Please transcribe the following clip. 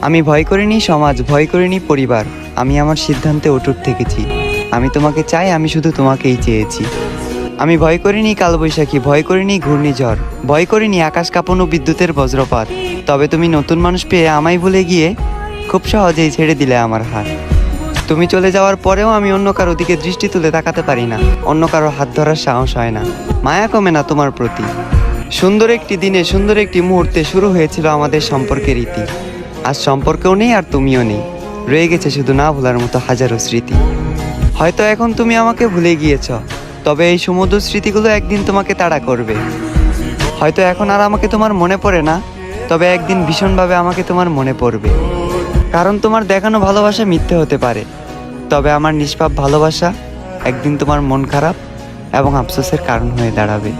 আমি ভয় করিনি সমাজ, ভয় করিনি পরিবার। আমি আমার সিদ্ধান্তে অটুট থেকেছি। আমি তোমাকে চাই, আমি শুধু তোমাকেই চেয়েছি। আমি ভয় করিনি কালবৈশাখী, ভয় করিনি ঘূর্ণিঝড়, ভয় করিনি আকাশ কাঁপানো বিদ্যুতের বজ্রপাত। তবে তুমি নতুন মানুষ পেয়ে আমায় ভুলে গিয়ে খুব সহজেই ছেড়ে দিলে আমার হাত। তুমি চলে যাওয়ার পরেও আমি অন্য কারো দিকে দৃষ্টি তুলে তাকাতে পারি না, অন্য কারো হাত ধরার সাহস হয় না, মায়া কমে না তোমার প্রতি। সুন্দর একটি দিনে, সুন্দর একটি মুহূর্তে শুরু হয়েছিল আমাদের সম্পর্কের ইতি। আজ সম্পর্কেও নেই আর তুমিও নেই, রয়ে গেছে শুধু না ভোলার মতো হাজারো স্মৃতি। হয়তো এখন তুমি আমাকে ভুলে গিয়েছ, তবে এই সমুদ্র স্মৃতিগুলো একদিন তোমাকে তাড়া করবে। হয়তো এখন আর আমাকে তোমার মনে পড়ে না, তবে একদিন ভীষণভাবে আমাকে তোমার মনে পড়বে। কারণ তোমার দেখানো ভালোবাসা মিথ্যে হতে পারে, তবে আমার নিষ্পাপ ভালোবাসা একদিন তোমার মন খারাপ এবং আফসোসের কারণ হয়ে দাঁড়াবে।